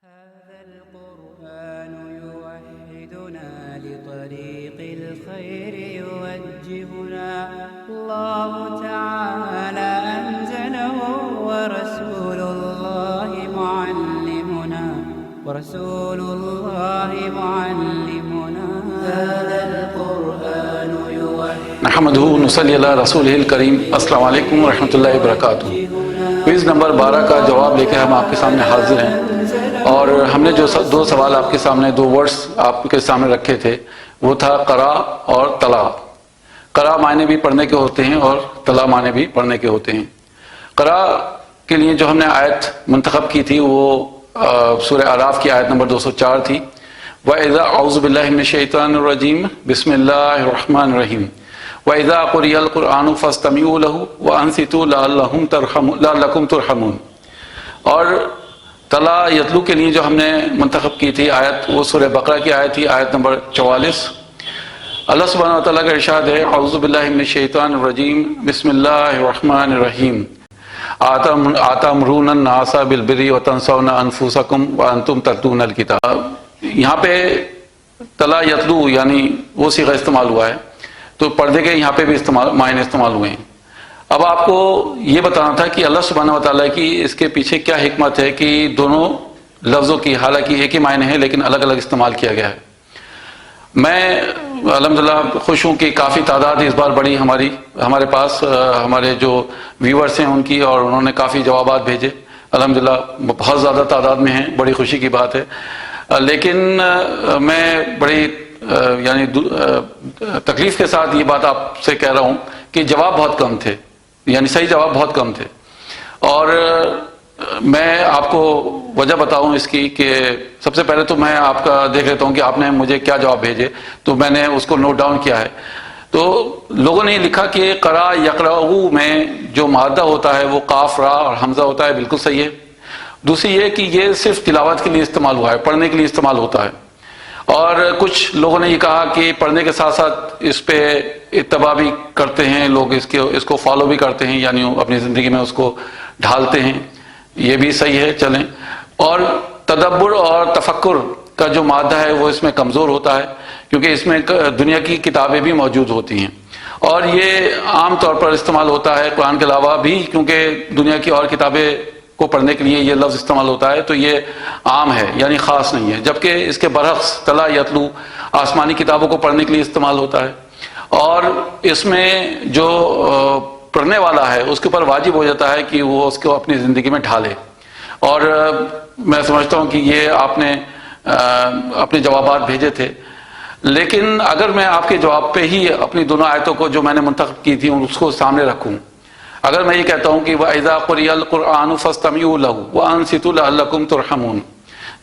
هذا القرآن يوحدنا لطريق الخير يوجهنا الله تعالى أنزله ورسول الله معلمنا هذا القرآن يوحدنا نحمده ونصلي علی رسولہ الکریم۔ السلام علیکم ورحمۃ اللہ وبرکاتہ۔ کوئز نمبر 12 کا جواب لے کے ہم آپ کے سامنے حاضر ہیں، اور ہم نے جو دو سوال آپ کے سامنے، دو ورڈز آپ کے سامنے رکھے تھے، وہ تھا قرا اور طلا۔ قرا معنی بھی پڑھنے کے ہوتے ہیں اور طلا معنی بھی پڑھنے کے ہوتے ہیں۔ قرا کے لیے جو ہم نے آیت منتخب کی تھی وہ سورہ اعراف کی آیت نمبر 204 تھی۔ وَإِذَا أَعُوذُ بِاللَّهِ مِنَ الشَّيْطَانِ الرَّجِيمِ بِسْمِ اللَّهِ الرَّحْمَنِ الرَّحِيمِ وَإِذَا قُرِئَ الْقُرْآنُ فَاسْتَمِعُوا لَهُ وَأَنصِتُوا لَعَلَّكُمْ تُرْحَمُونَ۔ اور طلا یتلو کے لیے جو ہم نے منتخب کی تھی آیت، وہ سورہ بقرہ کی آیت تھی، آیت نمبر 44۔ اللہ سبحانہ وتعالیٰ کا ارشاد ہے، اعوذ باللہ من الشیطان الرجیم بسم اللہ الرحمن الرحیم آتَأْمُرُونَ النَّاسَ بِالْبِرِّ وَتَنْسَوْنَ أَنفُسَكُمْ وَأَنْتُمْ تَتْلُونَ الْكِتَابَ۔ یہاں پہ طلا یتلو یعنی وہ صیغہ استعمال ہوا ہے، تو پردے کے یہاں پہ بھی معنی استعمال ہوئے ہیں۔ اب آپ کو یہ بتانا تھا کہ اللہ سبحانہ وتعالیٰ کی اس کے پیچھے کیا حکمت ہے کہ دونوں لفظوں کی حالانکہ ایک ہی معنی ہے لیکن الگ الگ استعمال کیا گیا ہے۔ میں الحمدللہ خوش ہوں کہ کافی تعداد اس بار بڑی ہمارے پاس ہمارے جو ویورز ہیں ان کی، اور انہوں نے کافی جوابات بھیجے، الحمدللہ بہت زیادہ تعداد میں ہیں، بڑی خوشی کی بات ہے۔ لیکن میں بڑی یعنی تکلیف کے ساتھ یہ بات آپ سے کہہ رہا ہوں کہ جواب بہت کم تھے، یعنی صحیح جواب بہت کم تھے۔ اور میں آپ کو وجہ بتاؤں اس کی کہ سب سے پہلے تو میں آپ کا دیکھ لیتا ہوں کہ آپ نے مجھے کیا جواب بھیجے، تو میں نے اس کو نوٹ ڈاؤن کیا ہے۔ تو لوگوں نے لکھا کہ قرا یقرأو میں جو مادہ ہوتا ہے وہ قاف را اور حمزہ ہوتا ہے، بالکل صحیح ہے۔ دوسری یہ کہ یہ صرف تلاوت کے لیے استعمال ہوا ہے، پڑھنے کے لیے استعمال ہوتا ہے۔ اور کچھ لوگوں نے یہ کہا کہ پڑھنے کے ساتھ ساتھ اس پہ اتباع بھی کرتے ہیں لوگ، اس کو فالو بھی کرتے ہیں، یعنی اپنی زندگی میں اس کو ڈھالتے ہیں، یہ بھی صحیح ہے، چلیں۔ اور تدبر اور تفکر کا جو مادہ ہے وہ اس میں کمزور ہوتا ہے، کیونکہ اس میں دنیا کی کتابیں بھی موجود ہوتی ہیں، اور یہ عام طور پر استعمال ہوتا ہے قرآن کے علاوہ بھی، کیونکہ دنیا کی اور کتابیں کو پڑھنے کے لیے یہ لفظ استعمال ہوتا ہے، تو یہ عام ہے یعنی خاص نہیں ہے۔ جبکہ اس کے برعکس طلا یتلو آسمانی کتابوں کو پڑھنے کے لیے استعمال ہوتا ہے، اور اس میں جو پڑھنے والا ہے اس کے اوپر واجب ہو جاتا ہے کہ وہ اس کو اپنی زندگی میں ڈھالے۔ اور میں سمجھتا ہوں کہ یہ آپ نے اپنے جوابات بھیجے تھے، لیکن اگر میں آپ کے جواب پہ ہی اپنی دونوں آیتوں کو جو میں نے منتخب کی تھی اس کو سامنے رکھوں، اگر میں یہ کہتا ہوں کہ وَإِذَا قُرِئَ الْقُرْآنُ فَاسْتَمِعُوا لَهُ وَأَنصِتُوا لَعَلَّكُمْ تُرْحَمُونَ،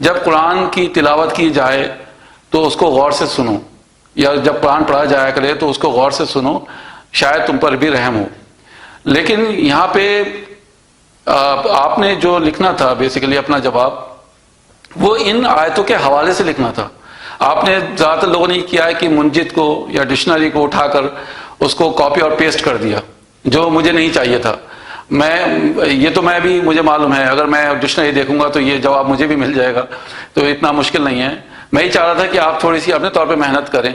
جب قرآن کی تلاوت کی جائے تو اس کو غور سے سنو، یا جب قرآن پڑھا جایا کرے تو اس کو غور سے سنو، شاید تم پر بھی رحم ہو۔ لیکن یہاں پہ آپ نے جو لکھنا تھا بیسیکلی اپنا جواب، وہ ان آیتوں کے حوالے سے لکھنا تھا۔ آپ نے زیادہ تر لوگوں نے یہ کیا ہے کہ منجد کو یا ڈکشنری کو اٹھا کر اس کو کاپی اور پیسٹ کر دیا، جو مجھے نہیں چاہیے تھا۔ میں بھی مجھے معلوم ہے، اگر میں ڈکشنری دیکھوں گا تو یہ جواب مجھے بھی مل جائے گا، تو اتنا مشکل نہیں ہے۔ میں یہ چاہ رہا تھا کہ آپ تھوڑی سی اپنے طور پہ محنت کریں۔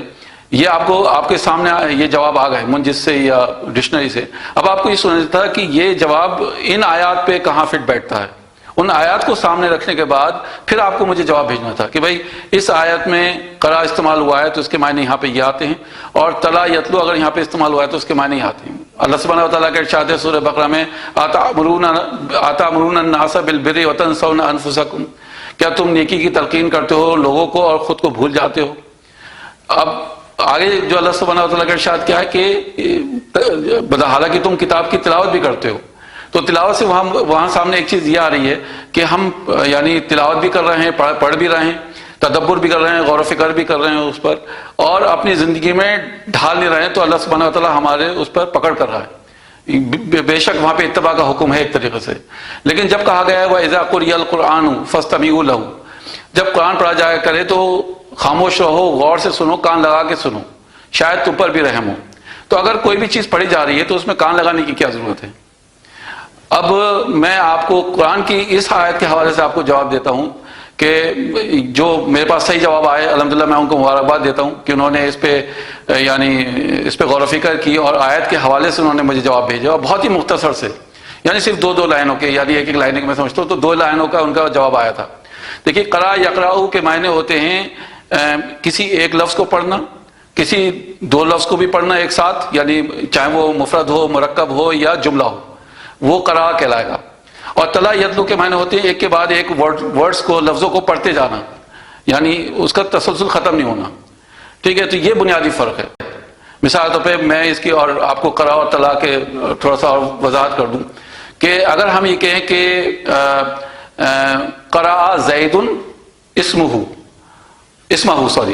یہ آپ کے سامنے یہ جواب آ گئے منجد سے یا ڈکشنری سے۔ اب آپ کو یہ سمجھنا تھا کہ یہ جواب ان آیات پہ کہاں فٹ بیٹھتا ہے۔ ان آیات کو سامنے رکھنے کے بعد پھر آپ کو مجھے جواب بھیجنا تھا کہ بھائی اس آیت میں قرا استعمال ہوا ہے تو اس کے معنی یہاں پہ یہ آتے ہیں، اور طلا یتلو اگر یہاں پہ استعمال ہوا ہے تو اس کے معنی یہ آتے ہیں۔ اللہ سبحانہ وتعالیٰ کا ارشاد ہے سورہ بقرہ میں، آتَأْمُرُونَ النَّاسَ بِالْبِرِّ وَتَنْسَوْنَ أَنفُسَكُمْ، کیا تم نیکی کی تلقین کرتے ہو لوگوں کو اور خود کو بھول جاتے ہو۔ اب آگے جو اللہ سبحانہ وتعالیٰ کا ارشاد کیا ہے کہ حالانکہ تم کتاب کی تلاوت بھی کرتے ہو، تو تلاوت سے وہاں سامنے ایک چیز یہ آ رہی ہے کہ ہم یعنی تلاوت بھی کر رہے ہیں، پڑھ بھی رہے ہیں، تدبر بھی کر رہے ہیں، غور و فکر بھی کر رہے ہیں اس پر، اور اپنی زندگی میں ڈھال نہیں رہے ہیں، تو اللہ سبحانہ وتعالیٰ ہمارے اس پر پکڑ کر رہا ہے۔ بے شک وہاں پہ اتباع کا حکم ہے ایک طریقے سے، لیکن جب کہا گیا ہے وَإِذَا قُرِئَ الْقُرْآنُ فَاسْتَمِعُوا لَهُ، جب قرآن پڑھا جایا کرے تو خاموش رہو، غور سے سنو، کان لگا کے سنو، شاید تم پر بھی رحم ہو۔ تو اگر کوئی بھی چیز پڑھی جا رہی ہے تو اس میں کان لگانے کی کیا ضرورت ہے؟ اب میں آپ کو قرآن کی اس آیت کے حوالے سے آپ کو جواب دیتا ہوں کہ جو میرے پاس صحیح جواب آئے الحمدللہ میں ان کو مبارکباد دیتا ہوں کہ انہوں نے اس پہ اس پہ غور و فکر کی اور آیت کے حوالے سے انہوں نے مجھے جواب بھیجا اور بہت ہی مختصر سے، یعنی صرف دو لائنوں کے، یعنی ایک لائن کے میں سمجھتا ہوں تو 2 لائنوں کا ان کا جواب آیا تھا۔ دیکھیے قرأ یقرأ کے معنی ہوتے ہیں کسی ایک لفظ کو پڑھنا، کسی 2 لفظ کو بھی پڑھنا ایک ساتھ، یعنی چاہے وہ مفرد ہو، مرکب ہو یا جملہ ہو، وہ قرأ کہلائے گا۔ اور تلا یتلو کے معنی ہوتے ہیں ایک کے بعد ایک ورڈز کو، لفظوں کو پڑھتے جانا، یعنی اس کا تسلسل ختم نہیں ہونا، ٹھیک ہے۔ تو یہ بنیادی فرق ہے۔ مثال طور پہ میں اس کی اور آپ کو قرأ اور تلا کے تھوڑا سا اور وضاحت کر دوں کہ اگر ہم یہ کہیں کہ قرأ زید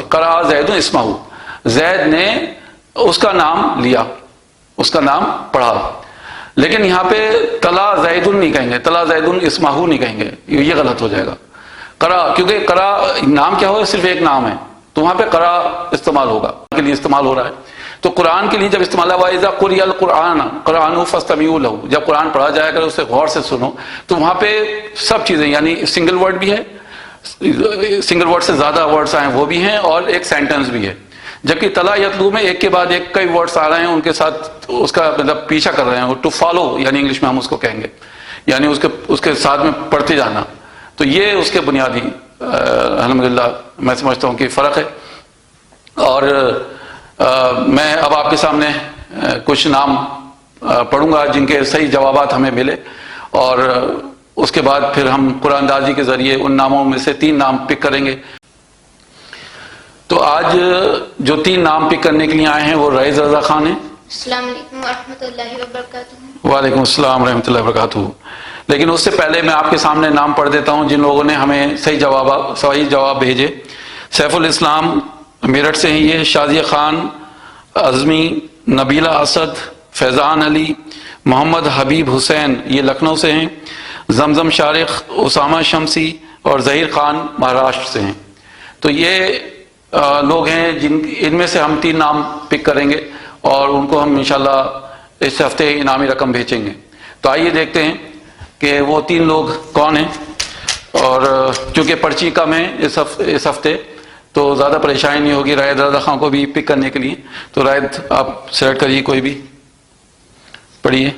قرأ زید اسمہ، زید نے اس کا نام لیا، اس کا نام پڑھا، لیکن یہاں پہ تلا زید نہیں کہیں گے، تلا زید اسمہ نہیں کہیں گے، یہ غلط ہو جائے گا۔ قرأ، کیونکہ قرأ نام کیا ہو، صرف ایک نام ہے، تو وہاں پہ قرأ استعمال ہوگا، کے لیے استعمال ہو رہا ہے۔ تو قرآن کے لیے جب استعمال ہوا اذا قرئ القرآن قرآن فاستمعوا له، جب قرآن پڑھا جائے گا اسے غور سے سنو، تو وہاں پہ سب چیزیں، یعنی سنگل ورڈ بھی ہے، سنگل ورڈ سے زیادہ ورڈز آئے وہ بھی ہیں، اور ایک سینٹنس بھی ہے۔ جبکہ تلا یتلو میں ایک کے بعد ایک کئی ورڈز آ رہے ہیں، ان کے ساتھ اس کا مطلب پیچھا کر رہے ہیں، ٹو فالو، یعنی انگلش میں ہم اس کو کہیں گے، یعنی اس کے ساتھ میں پڑھتے جانا۔ تو یہ اس کے بنیادی الحمدللہ میں سمجھتا ہوں کہ فرق ہے۔ اور میں اب آپ کے سامنے کچھ نام پڑھوں گا جن کے صحیح جوابات ہمیں ملے، اور اس کے بعد پھر ہم قرآن اندازی کے ذریعے ان ناموں میں سے 3 نام پک کریں گے۔ تو آج جو 3 نام پک کرنے کے لیے آئے ہیں وہ رئیس رضا خان ہیں۔ السلام علیکم ورحمۃ اللہ وبرکاتہ۔ وعلیکم السلام ورحمۃ اللہ وبرکاتہ۔ لیکن اس سے پہلے میں آپ کے سامنے نام پڑھ دیتا ہوں جن لوگوں نے ہمیں صحیح جواب بھیجے۔ سیف الاسلام میرٹھ سے ہیں، یہ شازیہ خان اعظمی، نبیلہ اسد، فیضان علی، محمد حبیب حسین یہ لکھنؤ سے ہیں، زمزم شارق، اسامہ شمسی اور ظہیر خان مہاراشٹر سے ہیں۔ تو یہ لوگ ہیں ان میں سے ہم 3 نام پک کریں گے اور ان کو ہم انشاءاللہ اس ہفتے انعامی رقم بھیجیں گے۔ تو آئیے دیکھتے ہیں کہ وہ 3 لوگ کون ہیں، اور چونکہ پرچی کم ہے اس ہفتے تو زیادہ پریشانی نہیں ہوگی رائد رضا خان کو بھی پک کرنے کے لیے۔ تو رائد آپ سلیکٹ کریے، کوئی بھی پڑھیے۔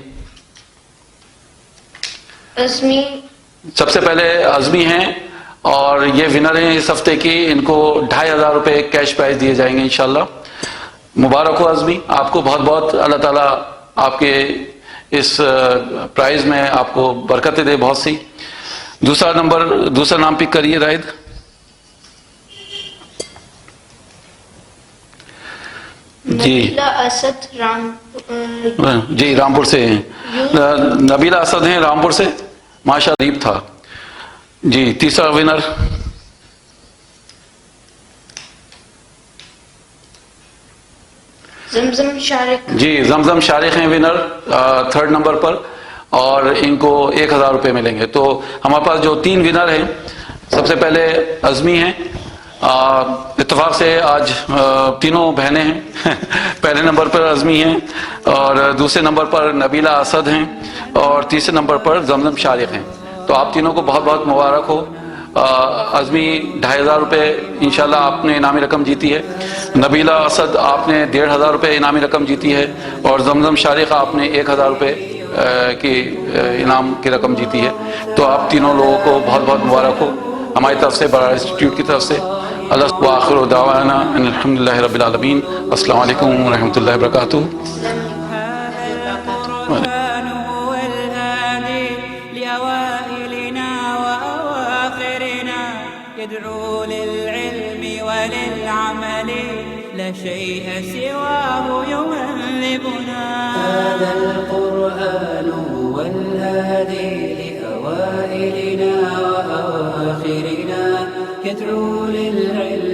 عظمی، سب سے پہلے عظمی ہیں اور یہ ونر ہیں اس ہفتے کی، ان کو 2500 روپے کیش پرائز دیے جائیں گے انشاءاللہ۔ مبارک ہو عظمی، آپ کو بہت بہت اللہ تعالیٰ آپ کے اس پرائز میں آپ کو برکتیں دے بہت سی۔ دوسرا نام پک کریے رائد۔ جی اسد جی رامپور سے ہیں، نبیلہ اسد ہیں رامپور سے، ماشاء اللہ تھا جی۔ تیسرا ونر زمزم شارق، جی زمزم شارق ہیں ونر 3rd نمبر پر، اور ان کو 1000 روپے ملیں گے۔ تو ہمارے پاس جو 3 ونر ہیں، سب سے پہلے عظمی ہیں، اتفاق سے آج تینوں بہنیں ہیں۔ پہلے نمبر پر عظمی ہیں، اور دوسرے نمبر پر نبیلہ اسد ہیں، اور تیسرے نمبر پر زمزم شارق ہیں۔ تو آپ تینوں کو بہت بہت مبارک ہو۔ عظمی 2500 روپے انشاءاللہ آپ نے انعامی رقم جیتی ہے، نبیلہ اسد آپ نے 1500 روپے انعامی رقم جیتی ہے، اور زمزم شارق آپ نے 1000 روپے کی انعام کی رقم جیتی ہے۔ تو آپ تینوں لوگوں کو بہت بہت مبارک ہو ہماری طرف سے، برار انسٹیٹیوٹ کی طرف سے۔ اللہ وآخر دعوانا ان الحمدللہ رب العالمین۔ السلام علیکم ورحمۃ اللہ وبرکاتہ۔ يدعو للعلم وللعمل لا شيء سواه يهذبنا. هذا القرآن هو الهادي لأوائلنا وأواخرنا يدعو للعلم